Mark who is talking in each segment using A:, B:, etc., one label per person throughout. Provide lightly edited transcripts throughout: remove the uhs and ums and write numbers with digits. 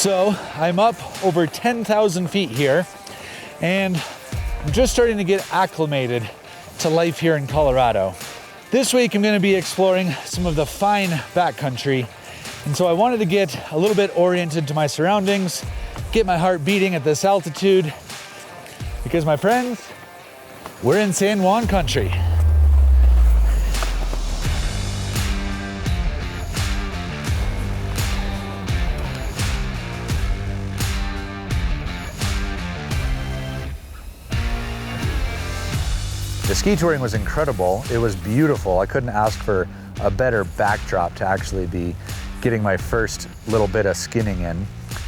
A: So I'm up over 10,000 feet here, and I'm just starting to get acclimated to life here in Colorado. This week I'm going to be exploring some of the fine backcountry, and so I wanted to get a little bit oriented to my surroundings, get my heart beating at this altitude, because my friends, we're in San Juan country. The ski touring was incredible. It was beautiful. I couldn't ask for a better backdrop to actually be getting my first little bit of skinning in.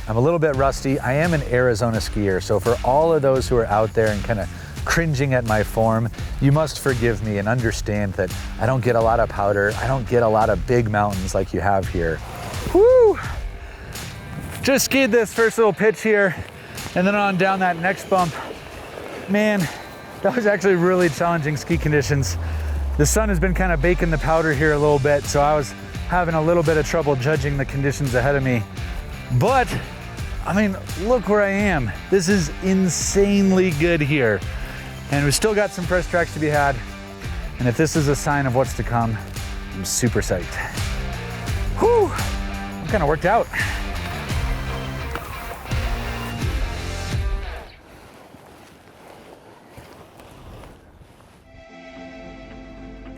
A: I'm a little bit rusty. I am an Arizona skier, so for all of those who are out there and kind of cringing at my form, you must forgive me and understand that I don't get a lot of powder. I don't get a lot of big mountains like you have here. Woo! Just skied this first little pitch here, and then on down that next bump. Man, that was actually really challenging ski conditions. The sun has been kind of baking the powder here a little bit, so I was having a little bit of trouble judging the conditions ahead of me. But, I mean, look where I am. This is insanely good here. And we've still got some fresh tracks to be had. And if this is a sign of what's to come, I'm super psyched. Whew, I'm kind of worked out.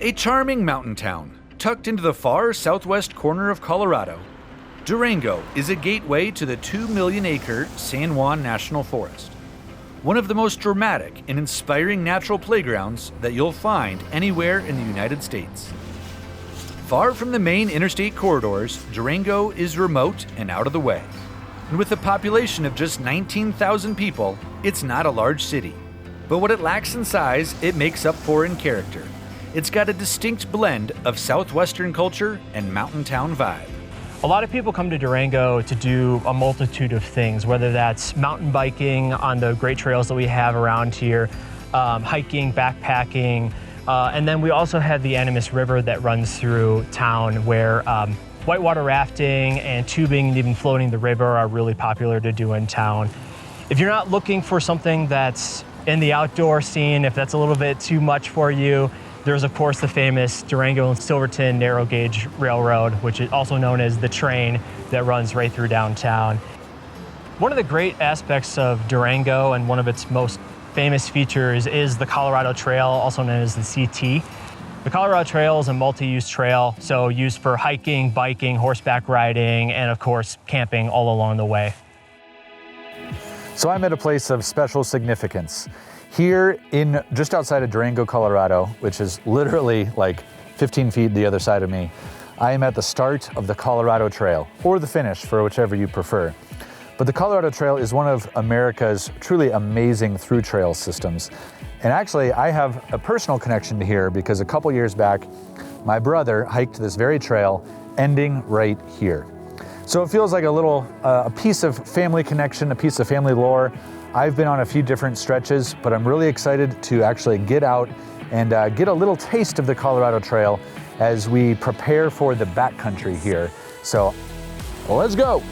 A: A charming mountain town, tucked into the far southwest corner of Colorado, Durango is a gateway to the 2 million acre San Juan National Forest, one of the most dramatic and inspiring natural playgrounds that you'll find anywhere in the United States. Far from the main interstate corridors, Durango is remote and out of the way. And with a population of just 19,000 people, it's not a large city. But what it lacks in size, it makes up for in character. It's got a distinct blend of Southwestern culture and mountain town vibe.
B: A lot of people come to Durango to do a multitude of things, whether that's mountain biking on the great trails that we have around here, hiking, backpacking, and then we also have the Animas River that runs through town where whitewater rafting and tubing and even floating the river are really popular to do in town. If you're not looking for something that's in the outdoor scene, if that's a little bit too much for you, there's of course the famous Durango and Silverton narrow gauge railroad, which is also known as the train that runs right through downtown. One of the great aspects of Durango and one of its most famous features is the Colorado Trail, also known as the CT. The Colorado Trail is a multi-use trail, so used for hiking, biking, horseback riding, and of course camping all along the way.
A: So I'm at a place of special significance. Here in just outside of Durango, Colorado, which is literally like 15 feet the other side of me, I am at the start of the Colorado Trail, or the finish for whichever you prefer. But the Colorado Trail is one of America's truly amazing thru-trail systems. And actually, I have a personal connection to here because a couple years back, my brother hiked this very trail, ending right here. So it feels like a piece of family connection, a piece of family lore. I've been on a few different stretches, but I'm really excited to actually get out and get a little taste of the Colorado Trail as we prepare for the backcountry here. So let's go.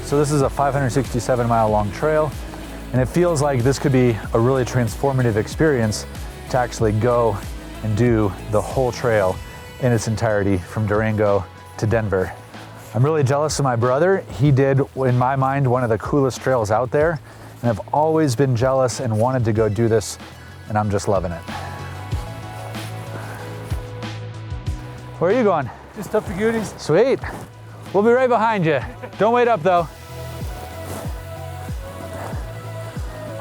A: So this is a 567-mile long trail, and it feels like this could be a really transformative experience to actually go and do the whole trail in its entirety from Durango to Denver. I'm really jealous of my brother. He did, in my mind, one of the coolest trails out there, and I've always been jealous and wanted to go do this, and I'm just loving it. Where are you going?
C: Just up the goodies.
A: Sweet. We'll be right behind you. Don't wait up though.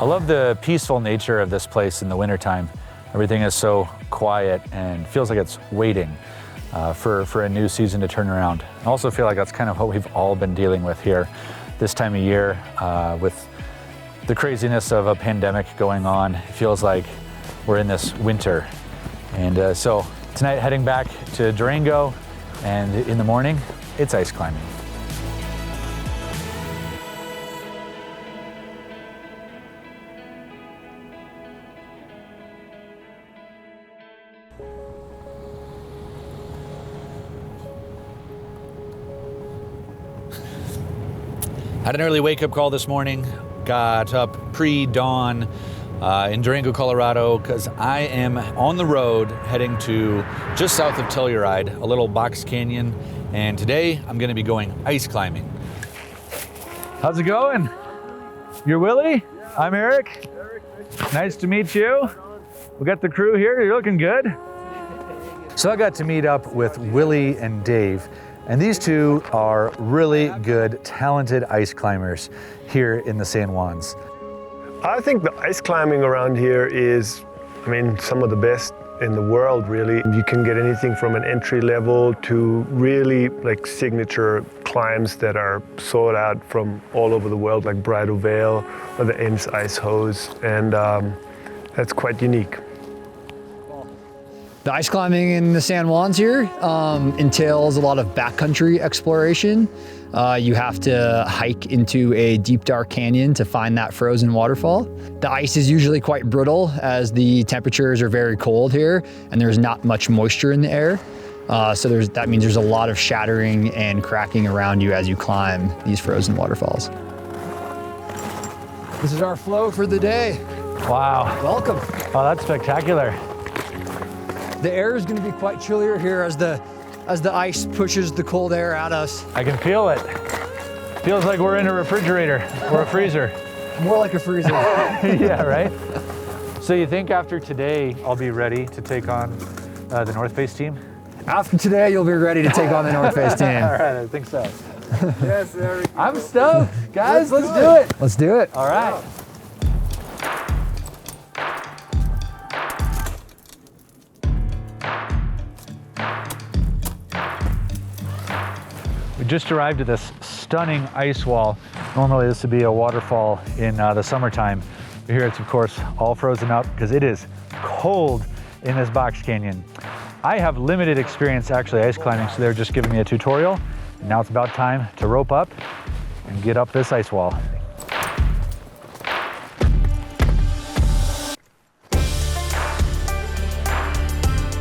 A: I love the peaceful nature of this place in the wintertime. Everything is so quiet and feels like it's waiting for a new season to turn around. I also feel like that's kind of what we've all been dealing with here this time of year with the craziness of a pandemic going on. It feels like we're in this winter. And so tonight heading back to Durango, and in the morning, it's ice climbing. Had an early wake-up call this morning. Got up pre-dawn in Durango, Colorado, because I am on the road heading to just south of Telluride, a little box canyon, and today I'm going to be going ice climbing. How's it going? You're Willie? I'm Eric. Nice to meet you. We got the crew here. You're looking good. So I got to meet up with Willi and Dave, and these two are really good, talented ice climbers here in the San Juans.
C: I think the ice climbing around here is, some of the best in the world, really. You can get anything from an entry level to really like signature climbs that are sought out from all over the world, like Bridal Veil or the Ames Ice Hose, and that's quite unique.
D: The ice climbing in the San Juans here entails a lot of backcountry exploration. You have to hike into a deep, dark canyon to find that frozen waterfall. The ice is usually quite brittle as the temperatures are very cold here and there's not much moisture in the air. So that means there's a lot of shattering and cracking around you as you climb these frozen waterfalls. This is our flow for the day.
A: Wow.
D: Welcome.
A: Oh, that's spectacular.
D: The air is going to be quite chillier here as the ice pushes the cold air at us.
A: I can feel it. Feels like we're in a refrigerator or a freezer.
D: More like a freezer.
A: Yeah, right? So you think after today, I'll be ready to take on the North Face team?
D: After today, you'll be ready to take on the North Face team.
A: All right, I think so.
C: Yes, Eric.
A: I'm stoked. Guys, let's do it.
D: Let's do it.
A: All right. We just arrived at this stunning ice wall. Normally this would be a waterfall in the summertime. But here it's of course all frozen up because it is cold in this box canyon. I have limited experience actually ice climbing, so they're just giving me a tutorial. And now it's about time to rope up and get up this ice wall.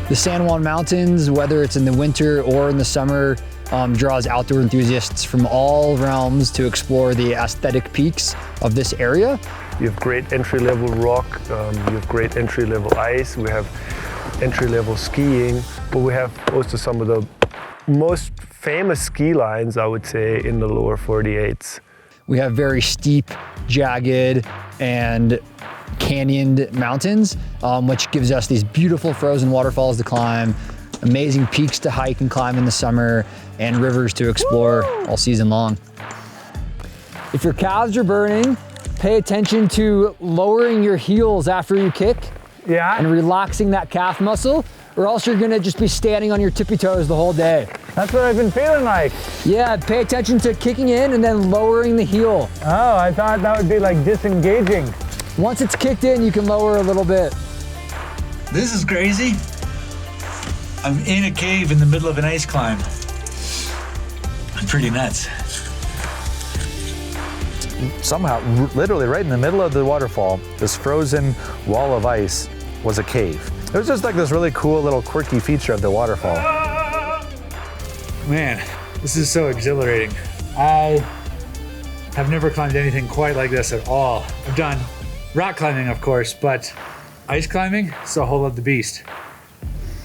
D: The San Juan Mountains, whether it's in the winter or in the summer, draws outdoor enthusiasts from all realms to explore the aesthetic peaks of this area.
C: You have great entry-level rock, you have great entry-level ice, we have entry-level skiing, but we have also some of the most famous ski lines, I would say, in the lower 48s.
D: We have very steep, jagged, and canyoned mountains, which gives us these beautiful frozen waterfalls to climb, amazing peaks to hike and climb in the summer, and rivers to explore all season long. If your calves are burning, pay attention to lowering your heels after you kick.
A: Yeah.
D: And relaxing that calf muscle, or else you're gonna just be standing on your tippy toes the whole day.
A: That's what I've been feeling like.
D: Yeah, pay attention to kicking in and then lowering the heel.
A: Oh, I thought that would be like disengaging.
D: Once it's kicked in, you can lower a little bit.
A: This is crazy. I'm in a cave in the middle of an ice climb. I'm pretty nuts. Somehow, literally right in the middle of the waterfall, this frozen wall of ice was a cave. It was just like this really cool little quirky feature of the waterfall. Man, this is so exhilarating. I have never climbed anything quite like this at all. I've done rock climbing, of course, but ice climbing is a whole other beast.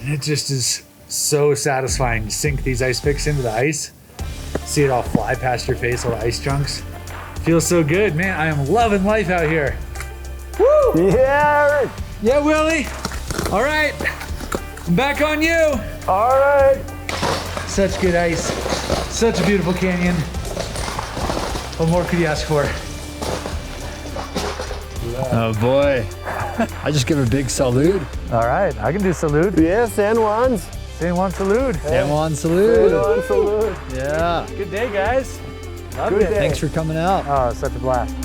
A: And it just is so satisfying to sink these ice picks into the ice, see it all fly past your face, all the ice chunks. Feels so good, man. I am loving life out here. Woo!
C: Yeah, Eric.
A: Yeah, Willie. All right, I'm back on you.
C: All right.
A: Such good ice, such a beautiful canyon. What more could you ask for?
D: Oh boy. I just give a big salute.
A: All right, I can do salute.
C: Yeah, San Juans.
A: San Juan salute.
D: San Juan salute.
C: San Juan salute.
D: Yeah.
A: Good day, guys. Loved
C: Good
A: it.
C: day.
D: Thanks for coming out.
A: Oh, such a blast.